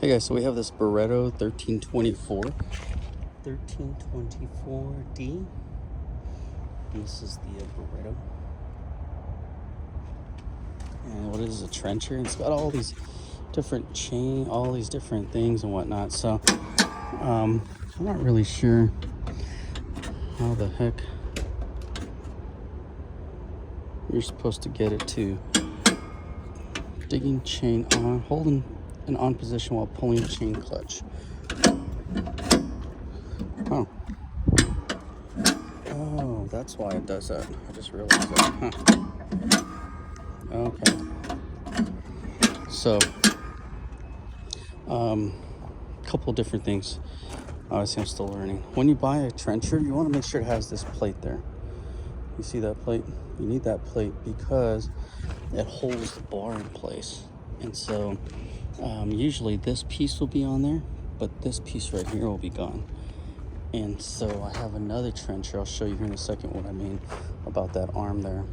Hey guys, so we have this Barreto 1324D. And this is the Barreto. And what is a trencher? It's got all these different all these different things and whatnot. So I'm not really sure how the heck you're supposed to get it to digging chain on, holding an on position while pulling the chain clutch. Oh, that's why it does that. I just realized that. Okay. So, couple different things. Obviously, I'm still learning. When you buy a trencher, you want to make sure it has this plate there. You see that plate? You need that plate because it holds the bar in place. And so, usually this piece will be on there, but this piece right here will be gone. And so I have another trencher. I'll show you here in a second what I mean about that arm there.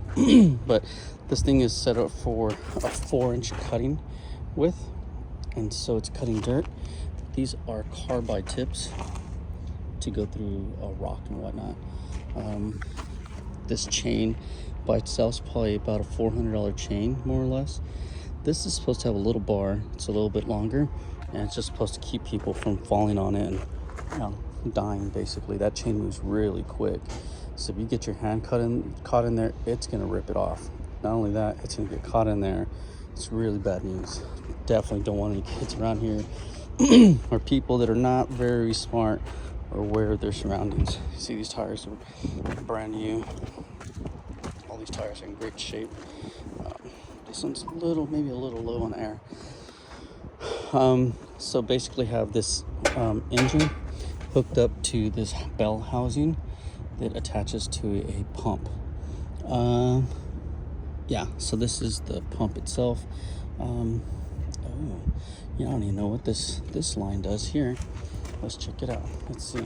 But this thing is set up for a 4-inch cutting width, and so it's cutting dirt. These are carbide tips to go through a rock and whatnot. This chain by itself is probably about a $400 chain, more or less. This is supposed to have a little bar. It's a little bit longer, and it's just supposed to keep people from falling on it and, dying. Basically, that chain moves really quick, so if you get your hand caught in there, it's gonna rip it off. Not only that, it's gonna get caught in there. It's really bad news. Definitely don't want any kids around here or people that are not very smart or aware of their surroundings. You see, these tires are brand new. All these tires are in great shape. This one's maybe a little low on air. So basically have this engine hooked up to this bell housing that attaches to a pump. Yeah, so this is the pump itself. I don't even know what this line does here. Let's check it out. Let's see.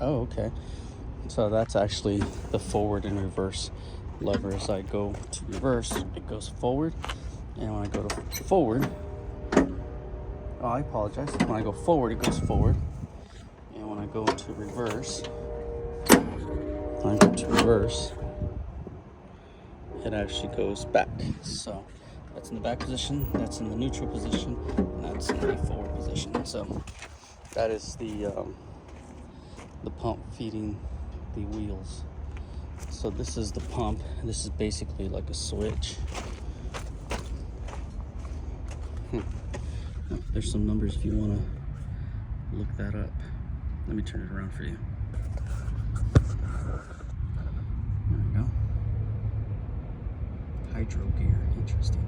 Oh, okay. So that's actually the forward and reverse lever. As I go to reverse, it goes forward, and when I go to forward, I apologize. When I go forward, it goes forward, and when I go to reverse, it actually goes back. So that's in the back position, that's in the neutral position, and that's in the forward position. So that is the pump feeding the wheels. So this is the pump. This is basically like a switch. There's some numbers if you want to look that up. Let me turn it around for you. There we go. Hydro gear. Interesting.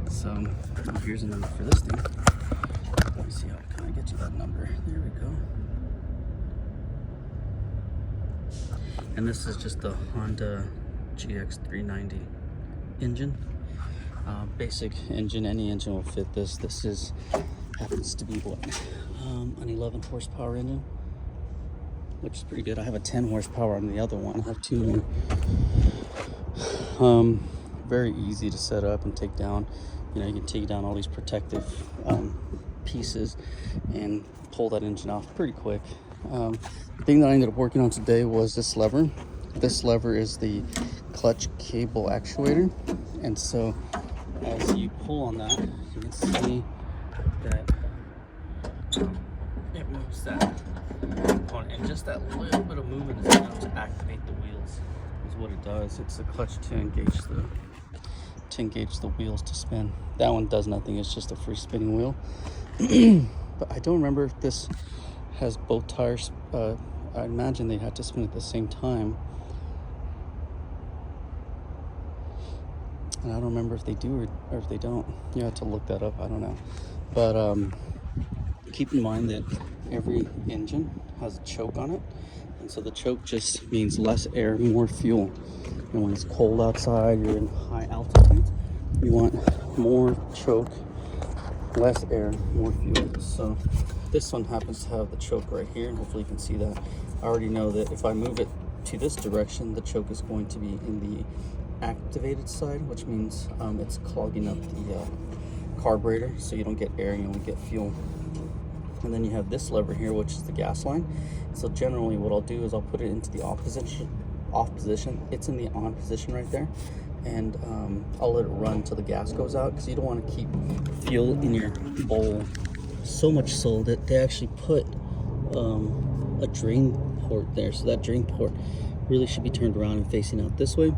So here's a number for this thing. Let me see how can I get you that number. There we go. And this is just the Honda GX390 engine. Basic engine, any engine will fit this. This happens to be what, an 11 horsepower engine. Looks pretty good. I have a 10 horsepower on the other one. I have two more. Very easy to set up and take down. You can take down all these protective pieces and pull that engine off pretty quick. The thing that I ended up working on today was this lever. This lever is the clutch cable actuator, and so as you pull on that, you can see that it moves that component, and just that little bit of movement is enough to activate the wheels. Is what it does. It's a clutch to engage the wheels to spin. That one does nothing. It's just a free spinning wheel. But I don't remember if this has both tires. I imagine they had to spin at the same time. And I don't remember if they do or if they don't. You have to look that up. I don't know. But keep in mind that every engine has a choke on it. And so the choke just means less air, more fuel. And when it's cold outside, you're in high altitude, you want more choke, less air, more fuel. So this one happens to have the choke right here, and hopefully you can see that. I already know that if I move it to this direction, the choke is going to be in the activated side, which means it's clogging up the carburetor, so you don't get air and you don't get fuel. And then you have this lever here, which is the gas line. So generally what I'll do is I'll put it into the off position. It's in the on position right there, and I'll let it run until the gas goes out, because you don't want to keep fuel in your bowl. So much so that they actually put a drain port there, so that drain port really should be turned around and facing out this way,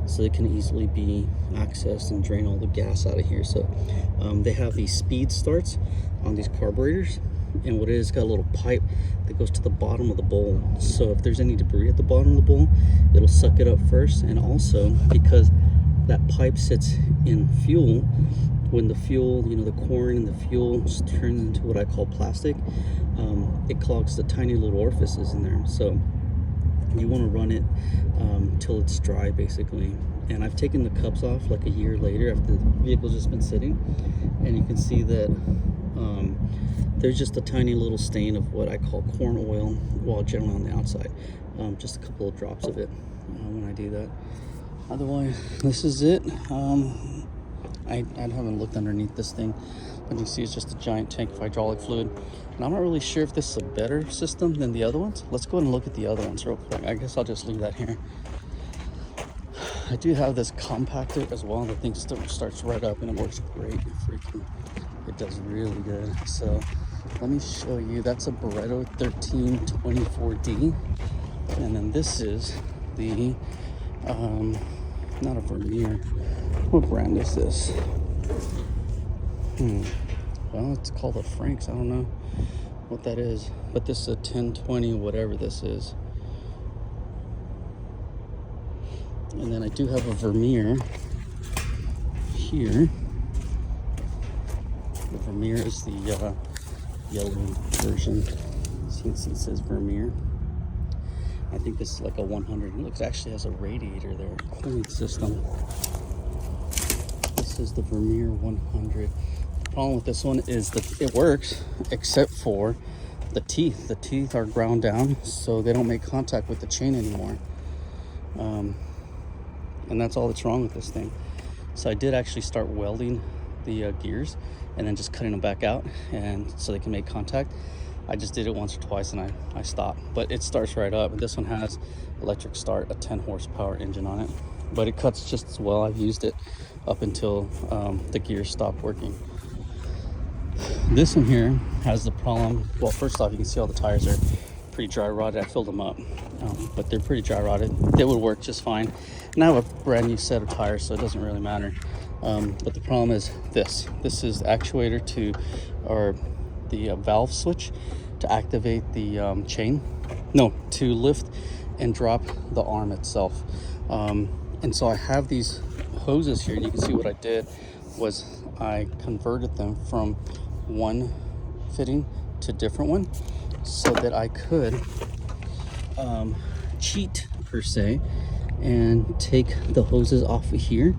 so it can easily be accessed and drain all the gas out of here. So they have these speed starts on these carburetors, and what it is, got a little pipe that goes to the bottom of the bowl. So if there's any debris at the bottom of the bowl, it'll suck it up first. And also because that pipe sits in fuel, when the fuel, you know, the corn and the fuel turns into what I call plastic, it clogs the tiny little orifices in there. So you want to run it till it's dry, basically. And I've taken the cups off like a year later after the vehicle's just been sitting, and you can see that there's just a tiny little stain of what I call corn oil, well, generally on the outside. Just a couple of drops of it when I do that. Otherwise, this is it. I haven't looked underneath this thing, but you see it's just a giant tank of hydraulic fluid. And I'm not really sure if this is a better system than the other ones. Let's go ahead and look at the other ones real quick. I guess I'll just leave that here. I do have this compactor as well. The thing starts right up and it works great. Freaking, it does really good. So let me show you. That's a Barreto 1324D, and then this is the not a Vermeer. What brand is this? Well, it's called a Frank's. I don't know what that is, but this is a 1020 whatever this is. And then I do have a Vermeer here. The Vermeer is the yellow version. So you can see it says Vermeer. I think this is like a 100. It looks actually has a radiator there, cooling system. This is the Vermeer 100. The problem with this one is that it works, except for the teeth. The teeth are ground down, so they don't make contact with the chain anymore. And that's all that's wrong with this thing. So I did actually start welding the gears and then just cutting them back out, and so they can make contact. I just did it once or twice and I stopped, but it starts right up. And this one has electric start, a 10 horsepower engine on it, but it cuts just as well. I've used it up until the gears stop working. This one here has the problem. Well, first off, you can see all the tires are pretty dry rotted. I filled them up, but they're pretty dry rotted. They would work just fine. And I have a brand new set of tires, so it doesn't really matter. But the problem is this is the actuator to, or the valve switch to activate the chain, no, to lift and drop the arm itself. And so I have these hoses here, and you can see what I did was I converted them from one fitting to different one, so that I could cheat per se and take the hoses off of here.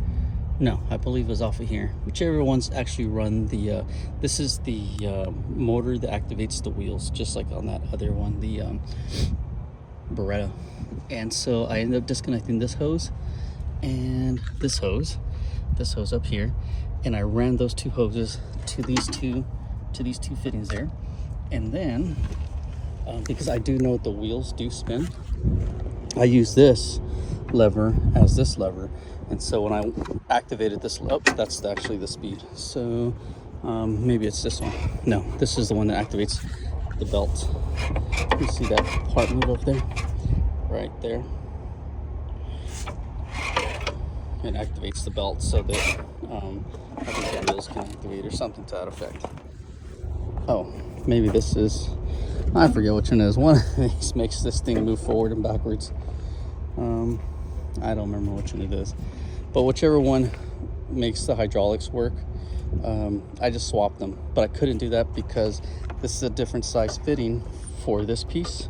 No, I believe it was off of here. Whichever ones actually run the, this is the motor that activates the wheels, just like on that other one, the Barreto. And so I ended up disconnecting this hose and this hose up here, and I ran those two hoses to these two fittings there. And then, because I do know the wheels do spin, I use this lever as this lever. And so when I activated this, oh, that's actually the speed. So maybe it's this one. No, this is the one that activates the belt. You see that part move up there? Right there. It activates the belt so that I think the wheels can activate or something to that effect. Oh, maybe this is, I forget which one it is. One of these makes this thing move forward and backwards. I don't remember which one it is, but whichever one makes the hydraulics work, I just swapped them. But I couldn't do that because this is a different size fitting for this piece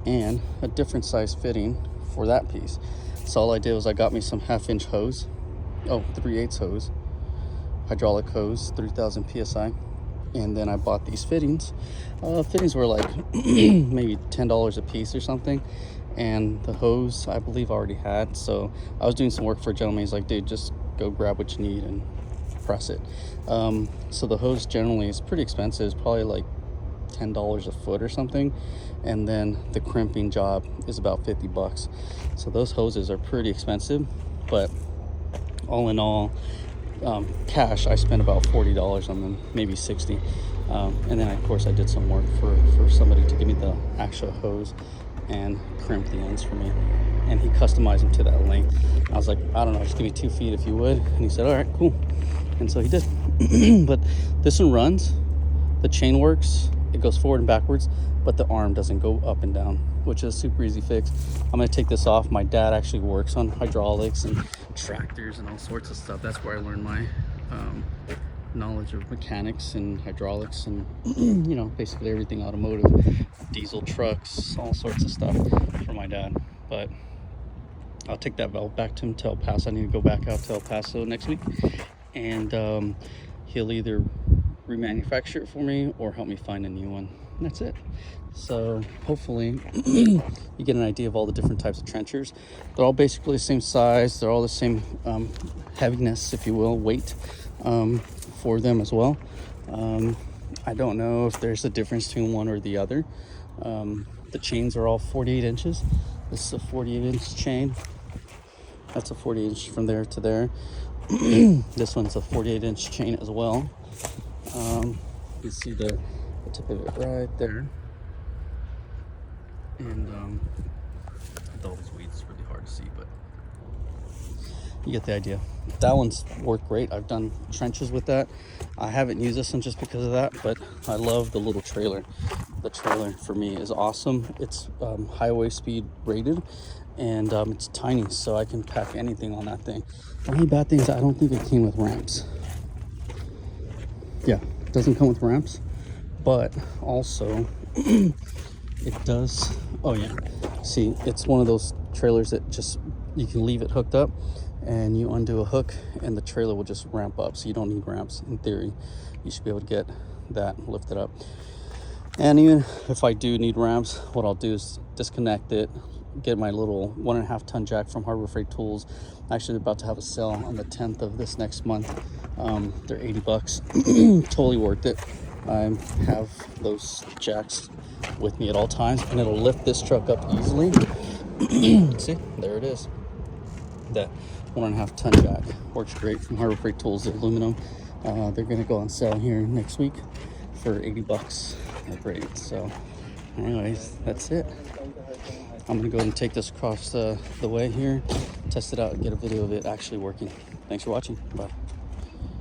and a different size fitting for that piece. So all I did was I got me some 1/2-inch hose, 3/8 hose, hydraulic hose, 3000 psi, and then I bought these fittings. Fittings were like maybe $10 a piece or something, and the hose I believe I already had. So I was doing some work for a gentleman. He's like, dude, just go grab what you need and press it. So the hose generally is pretty expensive. It's probably like $10 a foot or something, and then the crimping job is about $50. So those hoses are pretty expensive, but all in all, cash, I spent about $40 on them, maybe 60. And then of course I did some work for somebody to give me the actual hose and crimp the ends for me, and he customized them to that length. I was like, I don't know, just give me 2 feet if you would. And he said, all right, cool. And so he did. But this one runs, the chain works, it goes forward and backwards, but the arm doesn't go up and down, which is a super easy fix. I'm gonna take this off. My dad actually works on hydraulics and tractors and all sorts of stuff. That's where I learned my knowledge of mechanics and hydraulics and you know, basically everything automotive, diesel trucks, all sorts of stuff from my dad. But I'll take that valve back to him to El Paso. I need to go back out to El Paso next week, and he'll either remanufacture it for me or help me find a new one. And that's it. So hopefully you get an idea of all the different types of trenchers. They're all basically the same size. They're all the same heaviness, if you will, weight for them as well. I don't know if there's a difference between one or the other. The chains are all 48 inches. This is a 48-inch chain. That's a 48-inch from there to there. This one's a 48-inch chain as well. You see the tip of it right there. And with all these weeds, it's really hard to see, but you get the idea. That one's worked great. I've done trenches with that. I haven't used this one just because of that, but I love the little trailer. The trailer for me is awesome. It's highway speed rated, and it's tiny, so I can pack anything on that thing. The only bad thing is I don't think it came with ramps. Yeah, it doesn't come with ramps, but also it does. Oh yeah, see, it's one of those trailers that just, you can leave it hooked up and you undo a hook and the trailer will just ramp up, so you don't need ramps. In theory, you should be able to get that lifted up. And even if I do need ramps, what I'll do is disconnect it, get my little 1.5 ton jack from Harbor Freight Tools. Actually, they're about to have a sale on the 10th of this next month. They're $80. Totally worth it. I have those jacks with me at all times, and it'll lift this truck up easily. See, there it is. That 1.5 ton jack works great from Harbor Freight Tools. The aluminum. They're gonna go on sale here next week for $80. They're great. So anyways, that's it. I'm gonna go ahead and take this across the way here, test it out, and get a video of it actually working. Thanks for watching. Bye.